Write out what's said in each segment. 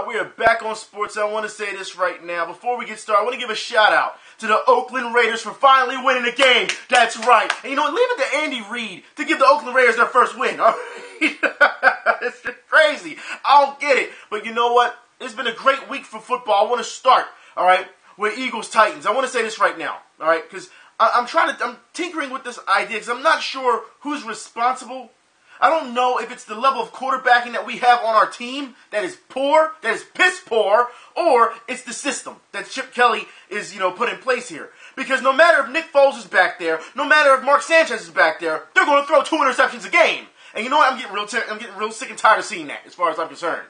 We are back on sports. I want to say this right now. Before we get started, I want to give a shout out to the Oakland Raiders for finally winning the game. That's right. And you know what? Leave it to Andy Reid to give the Oakland Raiders their first win. All right? It's just crazy. I don't get it. But you know what? It's been a great week for football. I want to start, all right, with Eagles-Titans. I want to say this right now, all right, because I'm tinkering with this idea because I'm not sure who's responsible. I don't know if it's the level of quarterbacking that we have on our team that is poor, that is piss poor, or it's the system that Chip Kelly is, put in place here. Because no matter if Nick Foles is back there, no matter if Mark Sanchez is back there, they're going to throw 2 interceptions a game. And you know what? I'm getting real sick and tired of seeing that, as far as I'm concerned.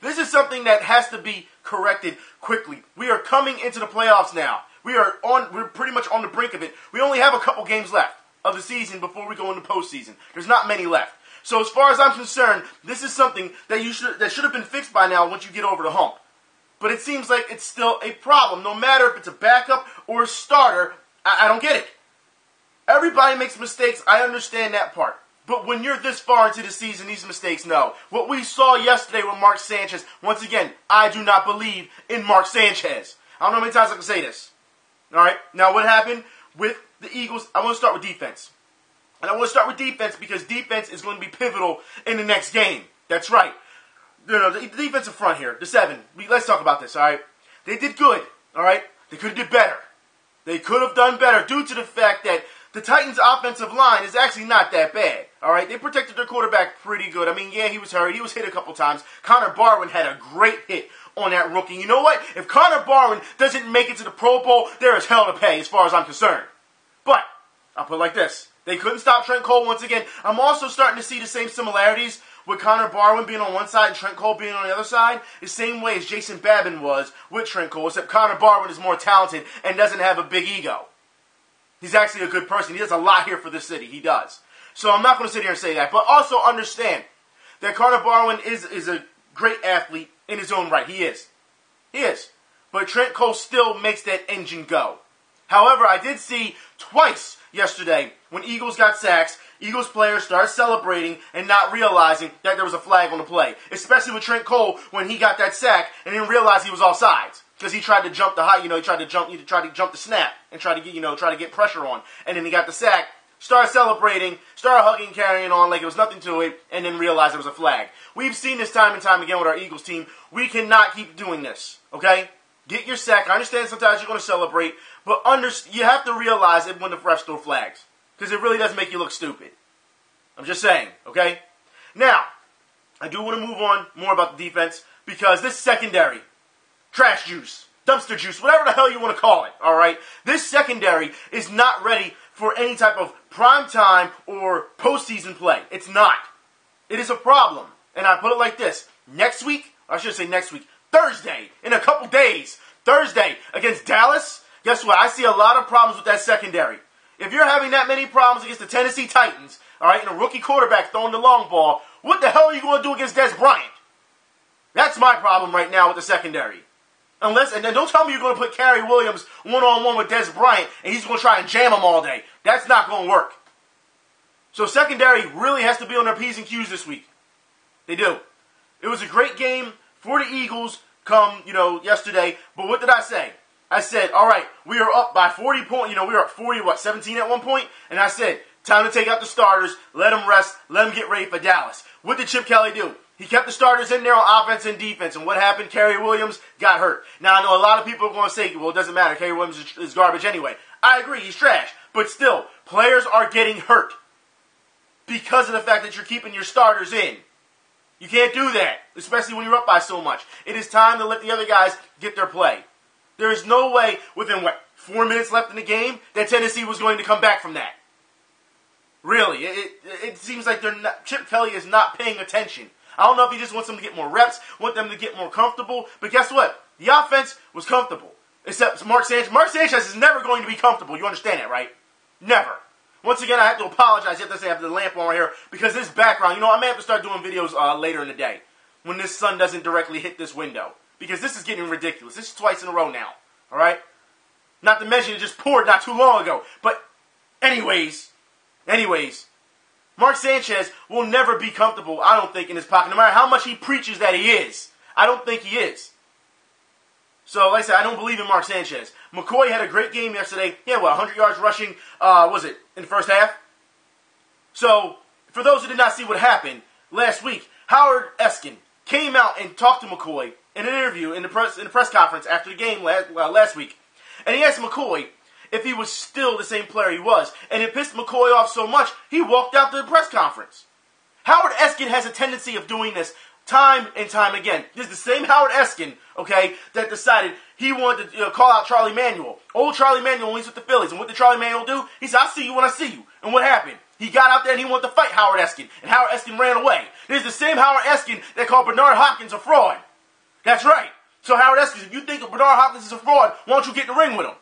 This is something that has to be corrected quickly. We are coming into the playoffs now. We're pretty much on the brink of it. We only have a couple games left of the season before we go into postseason. There's not many left. So as far as I'm concerned, this is something that should have been fixed by now once you get over the hump. But it seems like it's still a problem. No matter if it's a backup or a starter, I don't get it. Everybody makes mistakes. I understand that part. But when you're this far into the season, these mistakes, no. What we saw yesterday with Mark Sanchez, once again, I do not believe in Mark Sanchez. I don't know how many times I can say this. All right? Now, what happened with the Eagles? I want to start with defense. And I want to start with defense because defense is going to be pivotal in the next game. That's right. The defensive front here, the 7. Let's talk about this, all right? They did good, all right? They could have did better. They could have done better due to the fact that the Titans' offensive line is actually not that bad, all right? They protected their quarterback pretty good. I mean, yeah, he was hurt. He was hit a couple times. Connor Barwin had a great hit on that rookie. You know what? If Connor Barwin doesn't make it to the Pro Bowl, there is hell to pay as far as I'm concerned. But I'll put it like this. They couldn't stop Trent Cole once again. I'm also starting to see the same similarities with Connor Barwin being on one side and Trent Cole being on the other side. The same way as Jason Babin was with Trent Cole, except Connor Barwin is more talented and doesn't have a big ego. He's actually a good person. He does a lot here for the city. He does. So I'm not going to sit here and say that. But also understand that Connor Barwin is a great athlete in his own right. He is. He is. But Trent Cole still makes that engine go. However, I did see twice yesterday when Eagles got sacks, Eagles players started celebrating and not realizing that there was a flag on the play. Especially with Trent Cole when he got that sack and didn't realize he was offsides. Because he tried to jump the high, he tried to jump the snap and try to get pressure on. And then he got the sack, started celebrating, started hugging, carrying on like it was nothing to it, and then realized it was a flag. We've seen this time and time again with our Eagles team. We cannot keep doing this, okay? Get your sack. I understand sometimes you're going to celebrate, but you have to realize it when the refs throw flags. Because it really does make you look stupid. I'm just saying, okay? Now, I do want to move on more about the defense because this secondary, trash juice, dumpster juice, whatever the hell you want to call it, all right? This secondary is not ready for any type of prime time or postseason play. It's not. It is a problem. And I put it like this. Next week, I should say next week, Thursday, in a couple days, Thursday against Dallas, guess what? I see a lot of problems with that secondary. If you're having that many problems against the Tennessee Titans, all right, and a rookie quarterback throwing the long ball, what the hell are you going to do against Des Bryant? That's my problem right now with the secondary. And then don't tell me you're going to put Kerry Williams one-on-one with Des Bryant and he's going to try and jam him all day. That's not going to work. So secondary really has to be on their P's and Q's this week. They do. It was a great game for the Eagles come, yesterday. But what did I say? I said, all right, we are up by 40 points. We were up 40, 17 at one point? And I said, time to take out the starters, let them rest, let them get ready for Dallas. What did Chip Kelly do? He kept the starters in there on offense and defense. And what happened? Kerry Williams got hurt. Now, I know a lot of people are going to say, well, it doesn't matter. Kerry Williams is garbage anyway. I agree. He's trash. But still, players are getting hurt because of the fact that you're keeping your starters in. You can't do that, especially when you're up by so much. It is time to let the other guys get their play. There is no way within, 4 minutes left in the game that Tennessee was going to come back from that. Really, it seems like Chip Kelly is not paying attention. I don't know if he just wants them to get more reps, want them to get more comfortable, but guess what? The offense was comfortable, except Mark Sanchez. Mark Sanchez is never going to be comfortable. You understand that, right? Never. Once again, I have to apologize. You have to say I have the lamp on right here because this background, I may have to start doing videos later in the day when this sun doesn't directly hit this window because this is getting ridiculous. This is twice in a row now, all right? Not to mention it just poured not too long ago. But anyways, Mark Sanchez will never be comfortable, I don't think, in his pocket, no matter how much he preaches that he is. I don't think he is. So, like I said, I don't believe in Mark Sanchez. McCoy had a great game yesterday. He had, 100 yards rushing, in the first half? So, for those who did not see what happened last week, Howard Eskin came out and talked to McCoy in an interview in the press conference after the game last week. And he asked McCoy if he was still the same player he was. And it pissed McCoy off so much, he walked out the press conference. Howard Eskin has a tendency of doing this time and time again. This is the same Howard Eskin, okay, that decided he wanted to call out Charlie Manuel. Old Charlie Manuel when he's with the Phillies. And what did Charlie Manuel do? He said, "I'll see you when I see you." And what happened? He got out there and he wanted to fight Howard Eskin. And Howard Eskin ran away. This is the same Howard Eskin that called Bernard Hopkins a fraud. That's right. So Howard Eskin, if you think Bernard Hopkins is a fraud, why don't you get in the ring with him?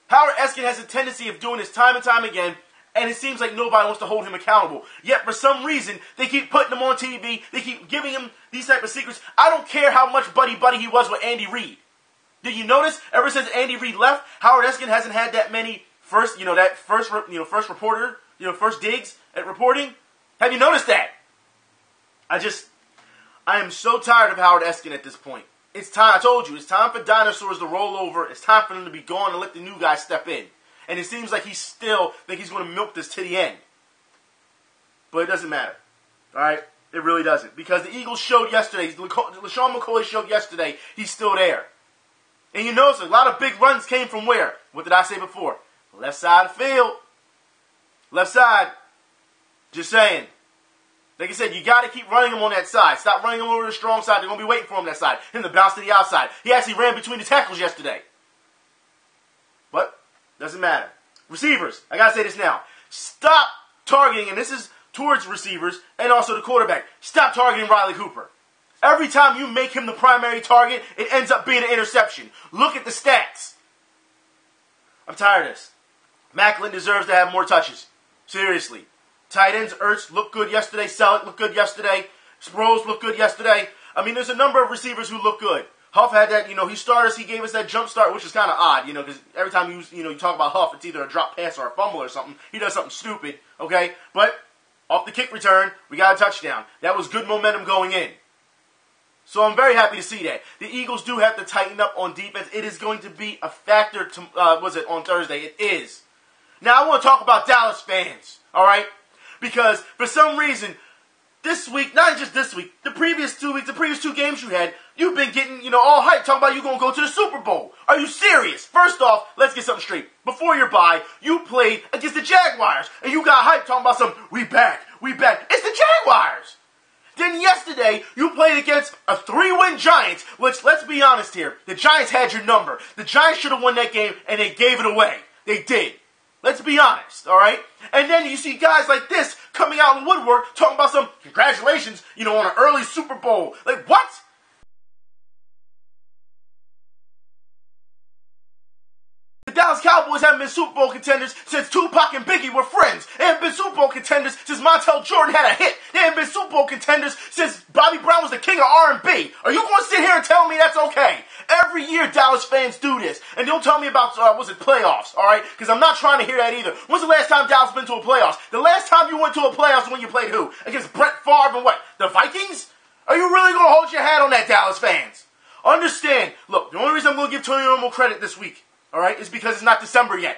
Howard Eskin has a tendency of doing this time and time again, and it seems like nobody wants to hold him accountable. Yet, for some reason, they keep putting him on TV. They keep giving him these type of secrets. I don't care how much buddy-buddy he was with Andy Reid. Did you notice, ever since Andy Reid left, Howard Eskin hasn't had that many first digs at reporting? Have you noticed that? I am so tired of Howard Eskin at this point. It's time, I told you, it's time for dinosaurs to roll over. It's time for them to be gone and let the new guy step in. And it seems like he's going to milk this to the end. But it doesn't matter. Alright? It really doesn't. Because the Eagles showed yesterday, LaShawn McCoy showed yesterday, he's still there. And you notice a lot of big runs came from where? What did I say before? Left side of the field. Left side. Just saying. Like I said, you got to keep running him on that side. Stop running him over to the strong side. They're going to be waiting for him on that side. Him to bounce to the outside. He actually ran between the tackles yesterday. But, doesn't matter. Receivers. I got to say this now. Stop targeting, and this is towards receivers and also the quarterback. Stop targeting Riley Cooper. Every time you make him the primary target, it ends up being an interception. Look at the stats. I'm tired of this. Macklin deserves to have more touches. Seriously. Tight ends, Ertz looked good yesterday. Selleck looked good yesterday. Sproles looked good yesterday. I mean, there's a number of receivers who look good. Huff had that, he gave us that jump start, which is kind of odd, because every time you talk about Huff, it's either a drop pass or a fumble or something. He does something stupid, okay? But off the kick return, we got a touchdown. That was good momentum going in. So I'm very happy to see that. The Eagles do have to tighten up on defense. It is going to be a factor on Thursday? It is. Now, I want to talk about Dallas fans, all right? Because for some reason, this week, not just this week, the previous 2 weeks, the previous 2 games you had, you've been getting, all hyped, talking about you going to go to the Super Bowl. Are you serious? First off, let's get something straight. Before your bye, you played against the Jaguars, and you got hyped talking about something, we back. It's the Jaguars. Then yesterday, you played against a 3-win Giants, which, let's be honest here, the Giants had your number. The Giants should have won that game, and they gave it away. They did. Let's be honest, all right? And then you see guys like this coming out in the woodwork talking about some congratulations, on an early Super Bowl. Like, what? The Dallas Cowboys haven't been Super Bowl contenders since Tupac and Biggie were friends. They haven't been Super Bowl contenders since Montel Jordan had a hit. They haven't been Super Bowl contenders since Bobby Brown was the king of R&B. Are you going to sit here and tell me that's okay? Every year Dallas fans do this. And don't tell me about, playoffs, all right? Because I'm not trying to hear that either. When's the last time Dallas been to a playoffs? The last time you went to a playoffs is when you played who? Against Brett Favre and what? The Vikings? Are you really going to hold your hat on that, Dallas fans? Understand. Look, the only reason I'm going to give Tony Romo credit this week, all right, is because it's not December yet.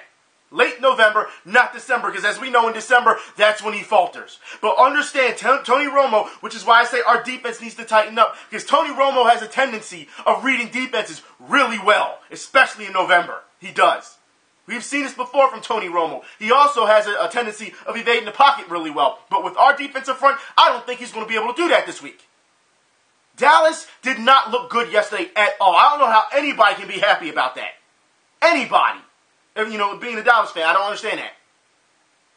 Late November, not December, because as we know in December, that's when he falters. But understand, Tony Romo, which is why I say our defense needs to tighten up, because Tony Romo has a tendency of reading defenses really well, especially in November. He does. We've seen this before from Tony Romo. He also has a tendency of evading the pocket really well. But with our defensive front, I don't think he's going to be able to do that this week. Dallas did not look good yesterday at all. I don't know how anybody can be happy about that. Anybody. Being a Dallas fan, I don't understand that.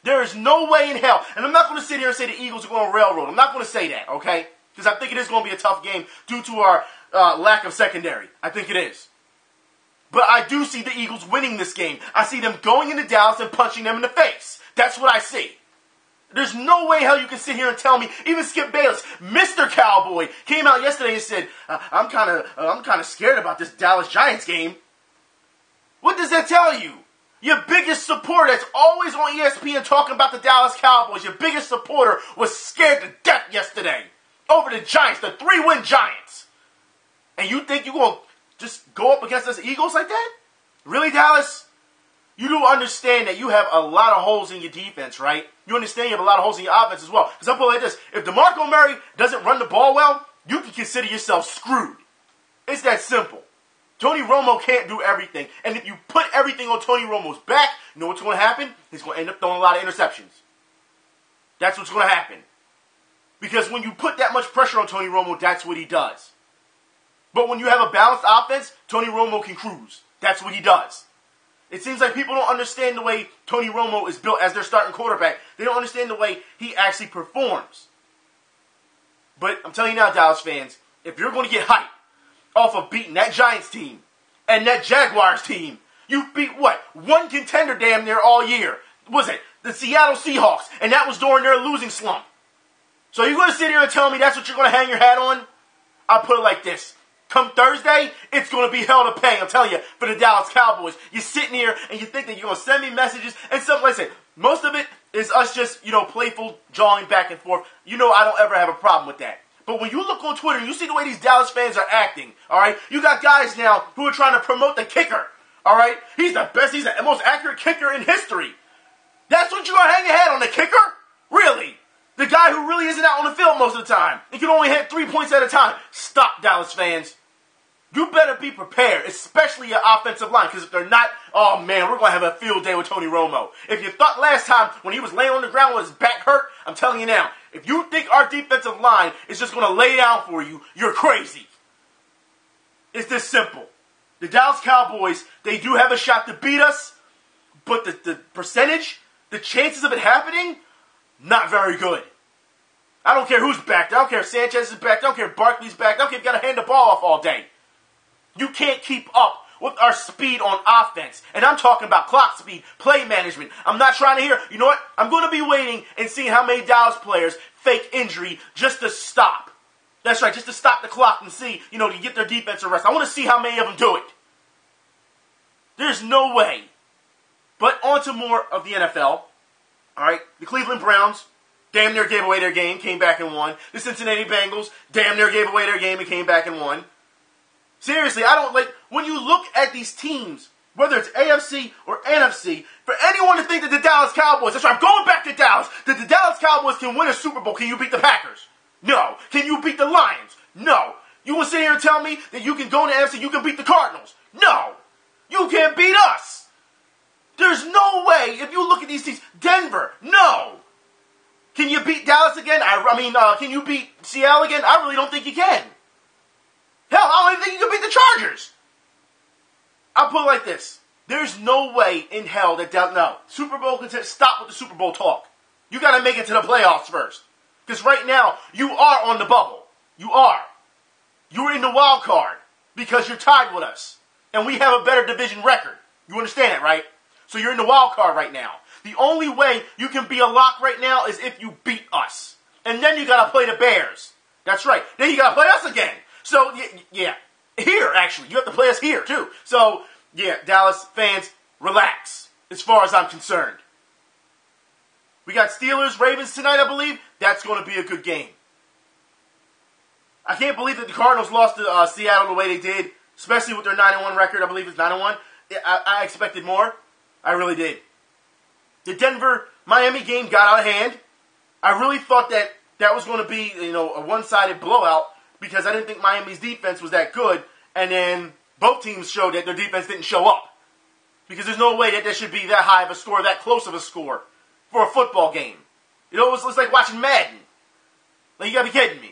There is no way in hell. And I'm not going to sit here and say the Eagles are going to railroad. I'm not going to say that, okay? Because I think it is going to be a tough game due to our lack of secondary. I think it is. But I do see the Eagles winning this game. I see them going into Dallas and punching them in the face. That's what I see. There's no way how you can sit here and tell me, even Skip Bayless, Mr. Cowboy, came out yesterday and said, I'm kind of scared about this Dallas Giants game. What does that tell you? Your biggest supporter that's always on ESPN talking about the Dallas Cowboys, your biggest supporter was scared to death yesterday over the Giants, the 3-win Giants. And you think you're going to just go up against us Eagles like that? Really, Dallas? You do understand that you have a lot of holes in your defense, right? You understand you have a lot of holes in your offense as well. Because I'll put it like this. If DeMarco Murray doesn't run the ball well, you can consider yourself screwed. It's that simple. Tony Romo can't do everything. And if you put everything on Tony Romo's back, you know what's going to happen? He's going to end up throwing a lot of interceptions. That's what's going to happen. Because when you put that much pressure on Tony Romo, that's what he does. But when you have a balanced offense, Tony Romo can cruise. That's what he does. It seems like people don't understand the way Tony Romo is built as their starting quarterback. They don't understand the way he actually performs. But I'm telling you now, Dallas fans, if you're going to get hyped off of beating that Giants team and that Jaguars team, you beat what? One contender damn near all year. Was it the Seattle Seahawks? And that was during their losing slump. So you're going to sit here and tell me that's what you're going to hang your hat on? I'll put it like this. Come Thursday, it's going to be hell to pay, I'm telling you, for the Dallas Cowboys. You're sitting here and you think that you're going to send me messages and something like that. Most of it is us just, playful jawing back and forth. You know I don't ever have a problem with that. But when you look on Twitter and you see the way these Dallas fans are acting, all right, you got guys now who are trying to promote the kicker, all right? He's the best, he's the most accurate kicker in history. That's what you're going to hang your hat on, the kicker? Really? The guy who really isn't out on the field most of the time. He can only hit 3 points at a time. Stop, Dallas fans. You better be prepared, especially your offensive line, because if they're not, oh man, we're going to have a field day with Tony Romo. If you thought last time when he was laying on the ground with his back hurt, I'm telling you now, if you think our defensive line is just going to lay down for you, you're crazy. It's this simple. The Dallas Cowboys, they do have a shot to beat us, but the percentage, the chances of it happening, not very good. I don't care who's back. I don't care if Sanchez is back. I don't care if Barkley's back. I don't care if you've got to hand the ball off all day. You can't keep up with our speed on offense. And I'm talking about clock speed, play management. I'm not trying to hear, you know what? I'm going to be waiting and seeing how many Dallas players fake injury just to stop. That's right, just to stop the clock and see, to get their defense a rest. I want to see how many of them do it. There's no way. But on to more of the NFL. All right, the Cleveland Browns damn near gave away their game, came back and won. The Cincinnati Bengals damn near gave away their game and came back and won. Seriously, I don't when you look at these teams, whether it's AFC or NFC, for anyone to think that the Dallas Cowboys, that's right, I'm going back to Dallas, that the Dallas Cowboys can win a Super Bowl, can you beat the Packers? No. Can you beat the Lions? No. You want to sit here and tell me that you can go in the NFC, you can beat the Cardinals? No. You can't beat us. There's no way, if you look at these teams, Denver, no. Can you beat Dallas again? Can you beat Seattle again? I really don't think you can. Hell, I don't even think you can beat the Chargers. I'll put it like this. There's no way in hell that Super Bowl contender, stop with the Super Bowl talk. You got to make it to the playoffs first. Because right now, you are on the bubble. You are. You're in the wild card because you're tied with us. And we have a better division record. You understand that, right? So you're in the wild card right now. The only way you can be a lock right now is if you beat us. And then you got to play the Bears. That's right. Then you got to play us again. So, yeah. Here, actually. You have to play us here, too. So, yeah, Dallas fans, relax, as far as I'm concerned. We got Steelers, Ravens tonight, I believe. That's going to be a good game. I can't believe that the Cardinals lost to Seattle the way they did, especially with their 9-1 record. I believe it's 9-1. I expected more. I really did. The Denver-Miami game got out of hand. I really thought that was going to be, a one-sided blowout, because I didn't think Miami's defense was that good, and then both teams showed that their defense didn't show up. Because there's no way that there should be that high of a score, that close of a score, for a football game. It's like watching Madden. You gotta be kidding me.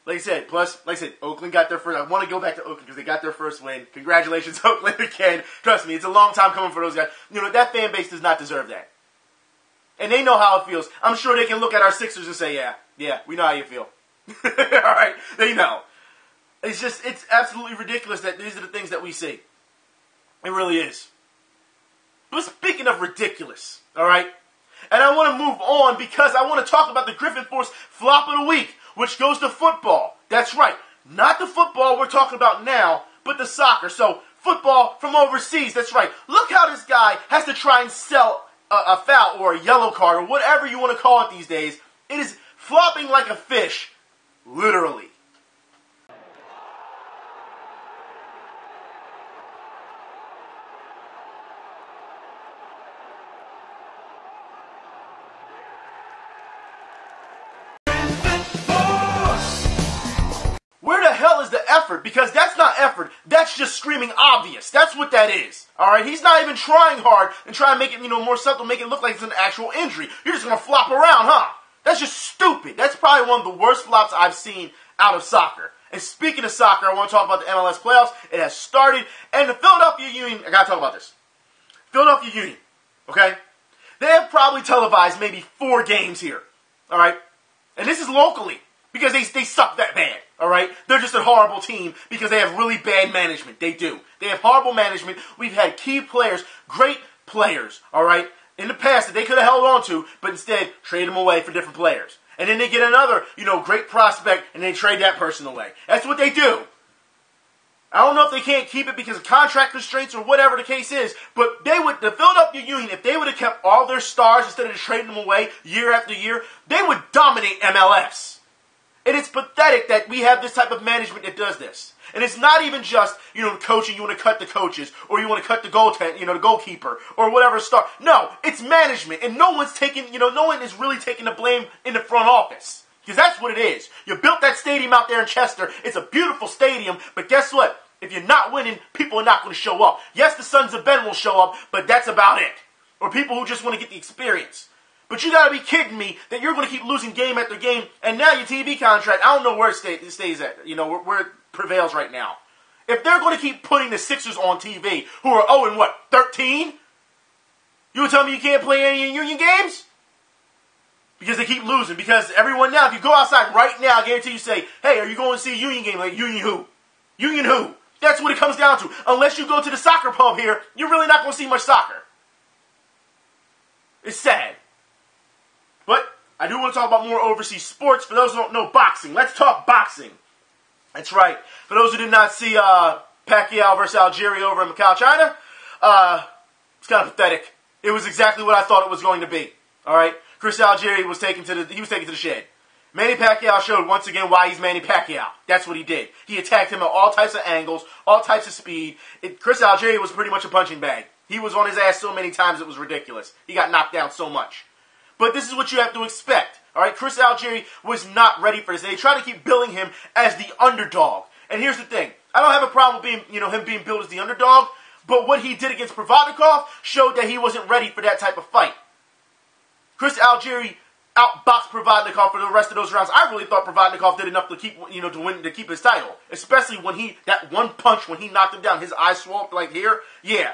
Like I said, Oakland got their first. I want to go back to Oakland because they got their first win. Congratulations, Oakland, again. Trust me, it's a long time coming for those guys. That fan base does not deserve that. And they know how it feels. I'm sure they can look at our Sixers and say, yeah, we know how you feel. All right, they know. It's absolutely ridiculous that these are the things that we see. It really is. But speaking of ridiculous, all right, and I want to move on because I want to talk about the Griffin Force Flop of the Week, which goes to football. That's right, not the football we're talking about now, but the soccer. So football from overseas, that's right. Look how this guy has to try and sell a foul or a yellow card or whatever you want to call it these days. It is flopping like a fish. Literally. effort, because that's not effort. That's just screaming obvious. That's what that is. All right? He's not even trying hard and trying to make it, more subtle, make it look like it's an actual injury. You're just going to flop around, huh? That's just stupid. That's probably one of the worst flops I've seen out of soccer. And speaking of soccer, I want to talk about the MLS playoffs. It has started, and the Philadelphia Union, I got to talk about this. Philadelphia Union, okay? They have probably televised maybe 4 games here, all right? And this is locally, because they suck that bad, all right? They're just a horrible team because they have really bad management. They do. They have horrible management. We've had key players, great players, all right, in the past that they could have held on to, but instead trade them away for different players. And then they get another, great prospect, and they trade that person away. That's what they do. I don't know if they can't keep it because of contract constraints or whatever the case is, but the Philadelphia Union, if they would have kept all their stars instead of just trading them away year after year, they would dominate MLS. And it's pathetic that we have this type of management that does this. And it's not even just, coaching, you want to cut the coaches, or you want to cut the the goalkeeper, or whatever star. No, it's management, and no one is really taking the blame in the front office. Because that's what it is. You built that stadium out there in Chester. It's a beautiful stadium, but guess what? If you're not winning, people are not going to show up. Yes, the Sons of Ben will show up, but that's about it. Or people who just want to get the experience. But you got to be kidding me that you're going to keep losing game after game, and now your TV contract, I don't know where it stays at, where it prevails right now. If they're going to keep putting the Sixers on TV, who are 0-13, you would tell me you can't play any Union games? Because they keep losing. Because everyone now, if you go outside right now, I guarantee you say, hey, are you going to see a Union game? Like, Union who? Union who? That's what it comes down to. Unless you go to the soccer pub here, you're really not going to see much soccer. It's sad. But I do want to talk about more overseas sports. For those who don't know boxing, let's talk boxing. That's right. For those who did not see Pacquiao versus Algieri over in Macau, China, it's kind of pathetic. It was exactly what I thought it was going to be. All right, Chris Algieri was taken to the shed. Manny Pacquiao showed once again why he's Manny Pacquiao. That's what he did. He attacked him at all types of angles, all types of speed. Chris Algieri was pretty much a punching bag. He was on his ass so many times it was ridiculous. He got knocked down so much. But this is what you have to expect. All right, Chris Algieri was not ready for this. They tried to keep billing him as the underdog. And here's the thing. I don't have a problem with him being billed as the underdog, but what he did against Provodnikov showed that he wasn't ready for that type of fight. Chris Algieri outboxed Provodnikov for the rest of those rounds. I really thought Provodnikov did enough to keep, to keep his title. Especially when that one punch when he knocked him down, his eyes swelled like here. Yeah.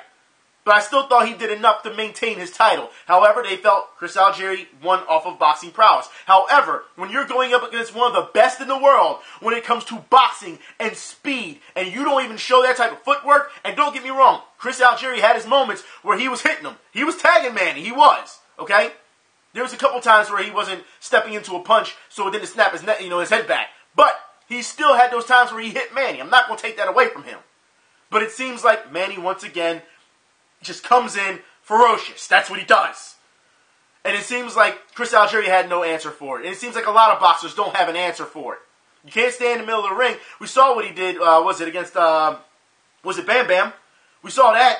But I still thought he did enough to maintain his title. However, they felt Chris Algieri won off of boxing prowess. However, when you're going up against one of the best in the world when it comes to boxing and speed, and you don't even show that type of footwork, and don't get me wrong, Chris Algieri had his moments where he was hitting him. He was tagging Manny. He was. Okay? There was a couple times where he wasn't stepping into a punch so it didn't snap his head back. But he still had those times where he hit Manny. I'm not going to take that away from him. But it seems like Manny, once again, just comes in ferocious. That's what he does. And it seems like Chris Algieri had no answer for it. And it seems like a lot of boxers don't have an answer for it. You can't stay in the middle of the ring. We saw what he did, against Bam Bam? We saw that.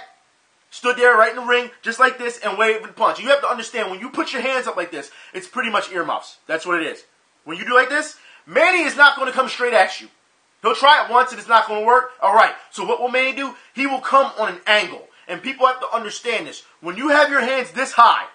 Stood there right in the ring, just like this, and waved and punch. You have to understand, when you put your hands up like this, it's pretty much earmuffs. That's what it is. When you do like this, Manny is not going to come straight at you. He'll try it once and it's not going to work. All right, so what will Manny do? He will come on an angle. And people have to understand this. When you have your hands this high,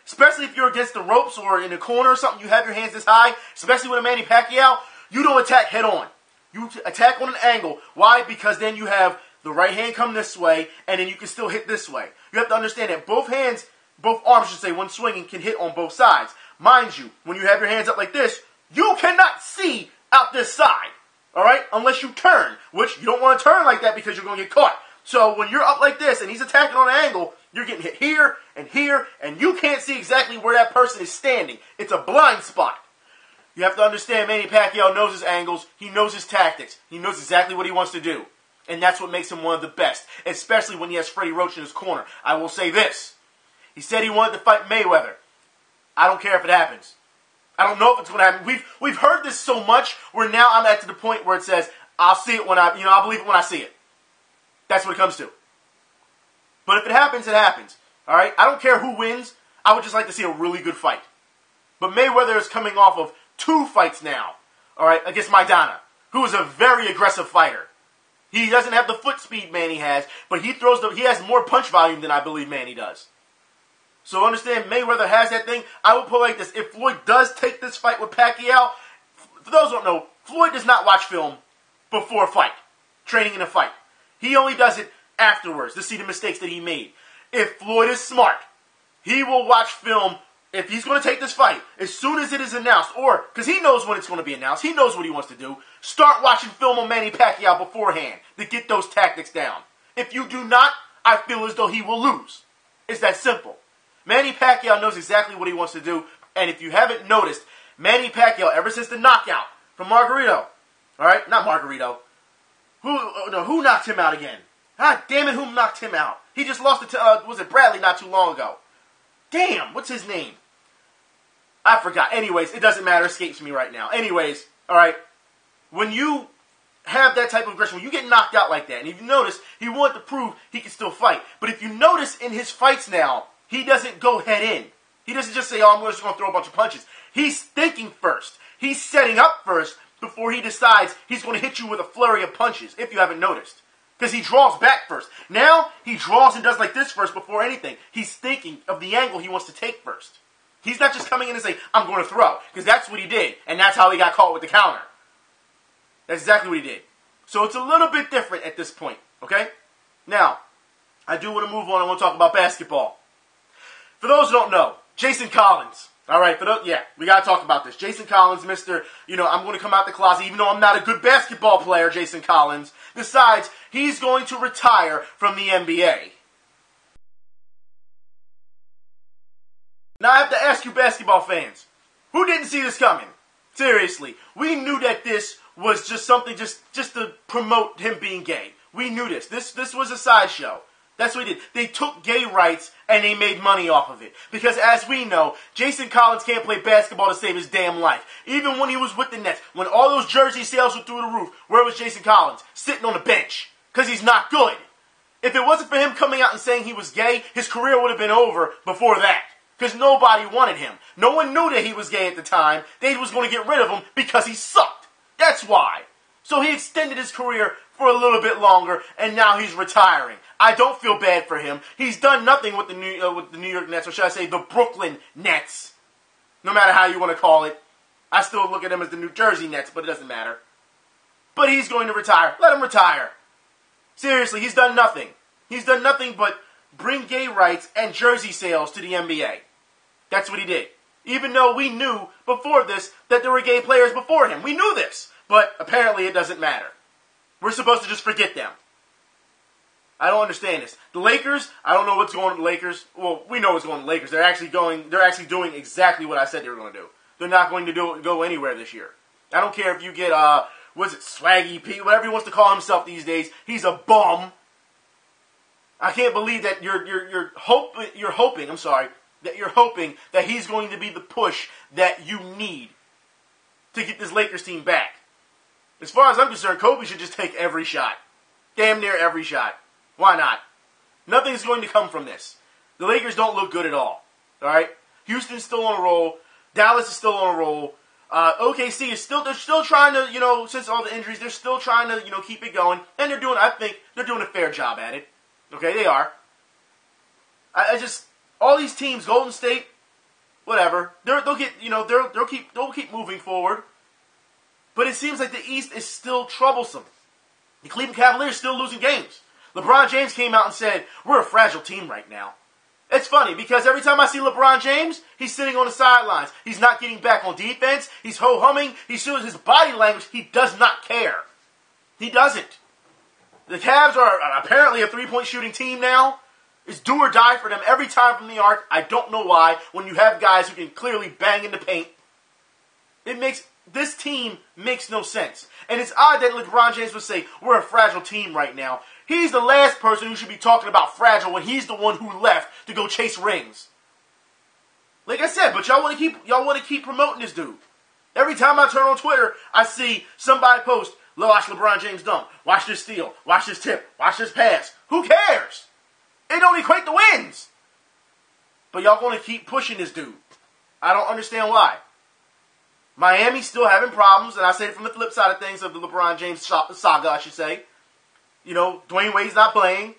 especially if you're against the ropes or in a corner or something, you have your hands this high, especially with a Manny Pacquiao, you don't attack head on. You attack on an angle. Why? Because then you have the right hand come this way, and then you can still hit this way. You have to understand that both arms, should say, when swinging, can hit on both sides. Mind you, when you have your hands up like this, you cannot see out this side, all right, unless you turn, which you don't want to turn like that because you're going to get caught. So when you're up like this and he's attacking on an angle, you're getting hit here, and you can't see exactly where that person is standing. It's a blind spot. You have to understand Manny Pacquiao knows his angles. He knows his tactics. He knows exactly what he wants to do. And that's what makes him one of the best, especially when he has Freddie Roach in his corner. I will say this. He said he wanted to fight Mayweather. I don't care if it happens. I don't know if it's going to happen. We've heard this so much where now I'm at to the point where it says, I'll see it when I'll believe it when I see it. That's what it comes to. But if it happens, it happens. All right? I don't care who wins. I would just like to see a really good fight. But Mayweather is coming off of 2 fights now, all right, against Maidana, who is a very aggressive fighter. He doesn't have the foot speed Manny has, but he has more punch volume than I believe Manny does. So understand, Mayweather has that thing. I will put it like this. If Floyd does take this fight with Pacquiao, for those who don't know, Floyd does not watch film before a fight, training in a fight. He only does it afterwards to see the mistakes that he made. If Floyd is smart, he will watch film. If he's going to take this fight, as soon as it is announced, or, because he knows when it's going to be announced, he knows what he wants to do, start watching film on Manny Pacquiao beforehand to get those tactics down. If you do not, I feel as though he will lose. It's that simple. Manny Pacquiao knows exactly what he wants to do, and if you haven't noticed, Manny Pacquiao, ever since the knockout from Margarito, alright, not Margarito, who knocked him out again? God damn it, who knocked him out? He just lost it to, was it Bradley not too long ago? Damn, what's his name? I forgot. Anyways, it doesn't matter. It escapes me right now. Anyways, all right. When you have that type of aggression, when you get knocked out like that, and if you notice, he wanted to prove he can still fight. But if you notice in his fights now, he doesn't go head in. He doesn't just say, oh, I'm just going to throw a bunch of punches. He's thinking first. He's setting up first before he decides he's going to hit you with a flurry of punches, if you haven't noticed. Because he draws back first. Now, he draws and does like this first before anything. He's thinking of the angle he wants to take first. He's not just coming in and saying, I'm going to throw. Because that's what he did. And that's how he got caught with the counter. That's exactly what he did. So it's a little bit different at this point. Okay? Now, I do want to move on. I want to talk about basketball. For those who don't know, Jason Collins. Alright, we got to talk about this. Jason Collins, Mr. I'm going to come out the closet, even though I'm not a good basketball player, Jason Collins, decides he's going to retire from the NBA. Now, I have to ask you basketball fans, who didn't see this coming? Seriously, we knew that this was just something just to promote him being gay. We knew this. This was a sideshow. That's what they did. They took gay rights and they made money off of it. Because as we know, Jason Collins can't play basketball to save his damn life. Even when he was with the Nets, when all those jersey sales were through the roof, where was Jason Collins? Sitting on the bench. Because he's not good. If it wasn't for him coming out and saying he was gay, his career would have been over before that. Because nobody wanted him. No one knew that he was gay at the time. They was going to get rid of him because he sucked. That's why. So he extended his career for a little bit longer, and now he's retiring. I don't feel bad for him. He's done nothing with the New York Nets, or should I say the Brooklyn Nets. No matter how you want to call it. I still look at them as the New Jersey Nets, but it doesn't matter. But he's going to retire. Let him retire. Seriously, he's done nothing. He's done nothing but bring gay rights and jersey sales to the NBA. That's what he did. Even though we knew before this that there were gay players before him. We knew this. But apparently it doesn't matter. We're supposed to just forget them. I don't understand this. The Lakers, I don't know what's going on with the Lakers. Well, we know what's going on with the Lakers. They're actually doing exactly what I said they were going to do. They're not going to go anywhere this year. I don't care if you get, Swaggy Pete, whatever he wants to call himself these days. He's a bum. I can't believe that you're hoping that he's going to be the push that you need to get this Lakers team back. As far as I'm concerned, Kobe should just take every shot. Damn near every shot. Why not? Nothing's going to come from this. The Lakers don't look good at all. Alright? Houston's still on a roll. Dallas is still on a roll. OKC is they're still trying to, since all the injuries, they're still trying to, keep it going. And I think they're doing a fair job at it. Okay, they are. All these teams, Golden State, whatever, they'll keep moving forward. But it seems like the East is still troublesome. The Cleveland Cavaliers are still losing games. LeBron James came out and said, we're a fragile team right now. It's funny because every time I see LeBron James, he's sitting on the sidelines. He's not getting back on defense. He's ho-humming. He shows his body language. He does not care. He doesn't. The Cavs are apparently a three-point shooting team now. It's do or die for them every time from the arc. I don't know why. When you have guys who can clearly bang in the paint, this team makes no sense. And it's odd that LeBron James would say, we're a fragile team right now. He's the last person who should be talking about fragile when he's the one who left to go chase rings. Like I said, but y'all want to keep promoting this dude. Every time I turn on Twitter, I see somebody post, watch LeBron James dunk, watch this steal, watch this tip, watch this pass. Who cares? It don't equate to wins. But y'all want to keep pushing this dude. I don't understand why. Miami's still having problems, and I say it from the flip side of things of the LeBron James saga, I should say. You know, Dwayne Wade's not playing.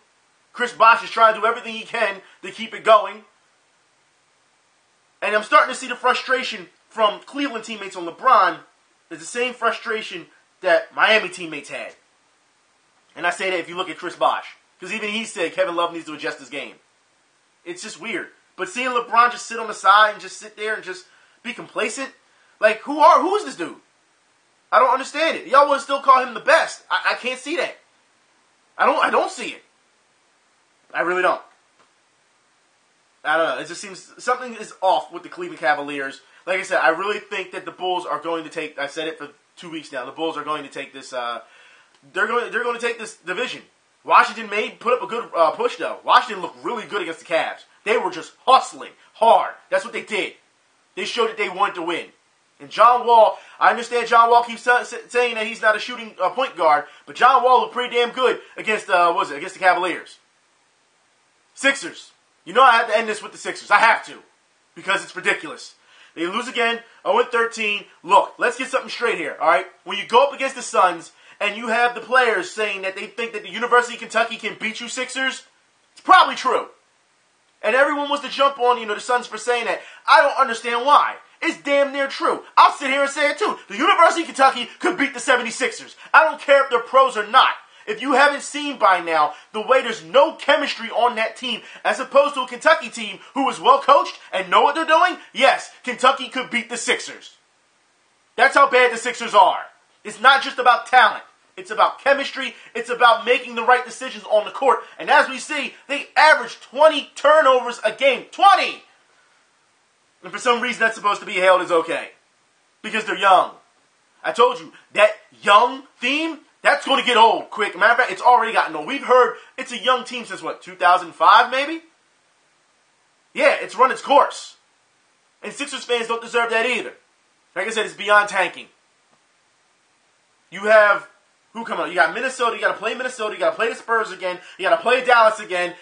Chris Bosh is trying to do everything he can to keep it going. And I'm starting to see the frustration from Cleveland teammates on LeBron. It's the same frustration that Miami teammates had. And I say that if you look at Chris Bosh. Because even he said Kevin Love needs to adjust his game. It's just weird. But seeing LeBron just sit on the side and just sit there and just be complacent, like, who is this dude? I don't understand it. Y'all want to still call him the best. I can't see that. I don't see it. I really don't. I don't know. It just seems something is off with the Cleveland Cavaliers. Like I said, I really think that the Bulls are going to take. I said it for 2 weeks now. The Bulls are going to take this. They're going to take this division. Washington put up a good push though. Washington looked really good against the Cavs. They were just hustling hard. That's what they did. They showed that they wanted to win. And John Wall, I understand John Wall keeps saying that he's not a shooting point guard, but John Wall looked pretty damn good against against the Cavaliers. Sixers. You know I have to end this with the Sixers. I have to. Because it's ridiculous. They lose again, 0-13. Look, let's get something straight here, all right? When you go up against the Suns and you have the players saying that they think that the University of Kentucky can beat you Sixers, it's probably true. And everyone wants to jump on, the Suns for saying that. I don't understand why. It's damn near true. I'll sit here and say it too. The University of Kentucky could beat the 76ers. I don't care if they're pros or not. If you haven't seen by now the way there's no chemistry on that team as opposed to a Kentucky team who is well coached and know what they're doing, yes, Kentucky could beat the Sixers. That's how bad the Sixers are. It's not just about talent. It's about chemistry. It's about making the right decisions on the court. And as we see, they average 20 turnovers a game. 20! And for some reason, that's supposed to be hailed as okay. Because they're young. I told you, that young theme, that's going to get old quick. Matter of fact, it's already gotten old. We've heard it's a young team since, 2005 maybe? Yeah, it's run its course. And Sixers fans don't deserve that either. Like I said, it's beyond tanking. You have, who come out? You got Minnesota, you got to play Minnesota, you got to play the Spurs again, you got to play Dallas again.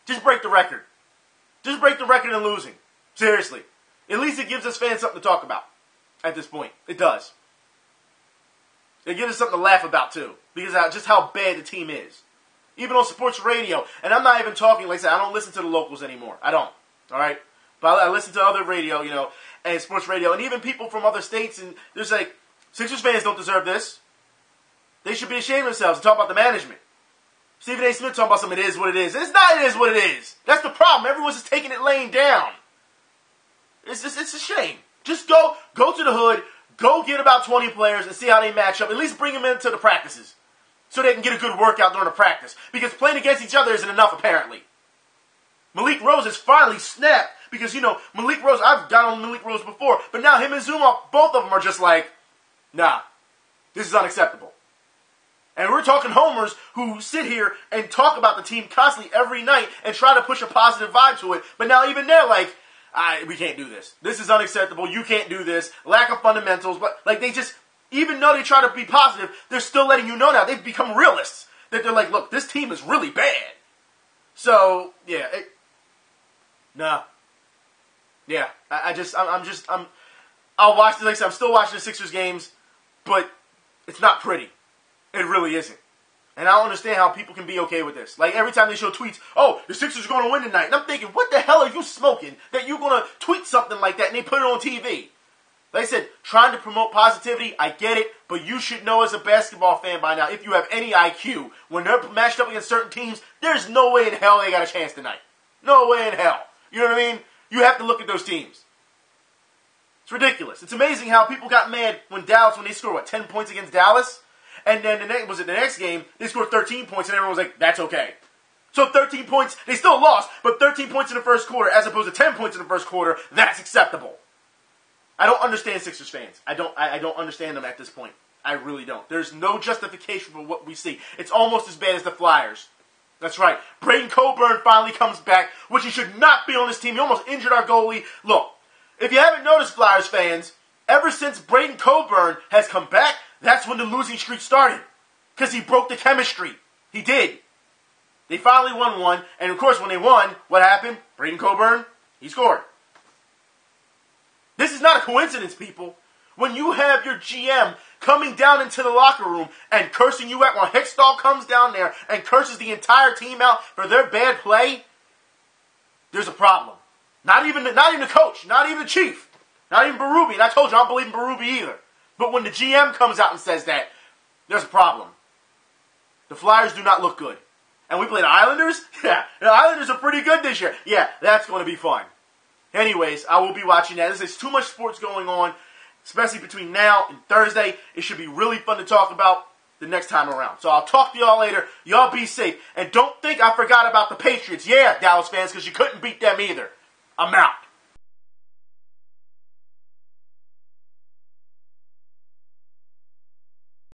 Just break the record. Just break the record in losing. Seriously. At least it gives us fans something to talk about at this point. It does. It gives us something to laugh about, too. Because just how bad the team is. Even on sports radio. And I'm not even talking, like I said, I don't listen to the locals anymore. I don't. All right? But I listen to other radio, and sports radio. And even people from other states. And there's Sixers fans don't deserve this. They should be ashamed of themselves and talk about the management. Stephen A. Smith talking about something, it is what it is. It's not it is what it is. That's the problem. Everyone's just taking it laying down. It's a shame. Just go to the hood, go get about 20 players and see how they match up. At least bring them into the practices so they can get a good workout during the practice. Because playing against each other isn't enough, apparently. Malik Rose has finally snapped because, Malik Rose, I've got on Malik Rose before, but now him and Zuma, both of them are just like, nah, this is unacceptable. And we're talking homers who sit here and talk about the team constantly every night and try to push a positive vibe to it. But now even they're like, we can't do this. This is unacceptable. You can't do this. Lack of fundamentals. But they just, even though they try to be positive, they're still letting you know now. They've become realists. That they're like, look, this team is really bad. So, yeah. Nah. Yeah. I'll watch, like I said, I'm still watching the Sixers games, but it's not pretty. It really isn't. And I don't understand how people can be okay with this. Every time they show tweets, oh, the Sixers are going to win tonight. And I'm thinking, what the hell are you smoking that you're going to tweet something like that and they put it on TV? Like I said, trying to promote positivity, I get it. But you should know as a basketball fan by now, if you have any IQ, when they're matched up against certain teams, there's no way in hell they got a chance tonight. No way in hell. You know what I mean? You have to look at those teams. It's ridiculous. It's amazing how people got mad when they scored, 10 points against Dallas? And then the next game, they scored 13 points, and everyone was like, that's okay. So 13 points, they still lost, but 13 points in the first quarter as opposed to 10 points in the first quarter, that's acceptable. I don't understand Sixers fans. I don't understand them at this point. I really don't. There's no justification for what we see. It's almost as bad as the Flyers. That's right. Braden Coburn finally comes back, which he should not be on this team. He almost injured our goalie. Look, if you haven't noticed, Flyers fans, ever since Braden Coburn has come back, that's when the losing streak started. Because he broke the chemistry. He did. They finally won one. And of course, when they won, what happened? Braden Coburn, he scored. This is not a coincidence, people. When you have your GM coming down into the locker room and cursing you out, when Hickstall comes down there and curses the entire team out for their bad play, there's a problem. Not even the coach, not even the chief, not even Berube. And I told you I don't believe in Berube either. But when the GM comes out and says that, there's a problem. The Flyers do not look good. And we play the Islanders? Yeah, the Islanders are pretty good this year. Yeah, that's going to be fun. Anyways, I will be watching that. There's too much sports going on, especially between now and Thursday. It should be really fun to talk about the next time around. So I'll talk to y'all later. Y'all be safe. And don't think I forgot about the Patriots. Yeah, Dallas fans, because you couldn't beat them either. I'm out.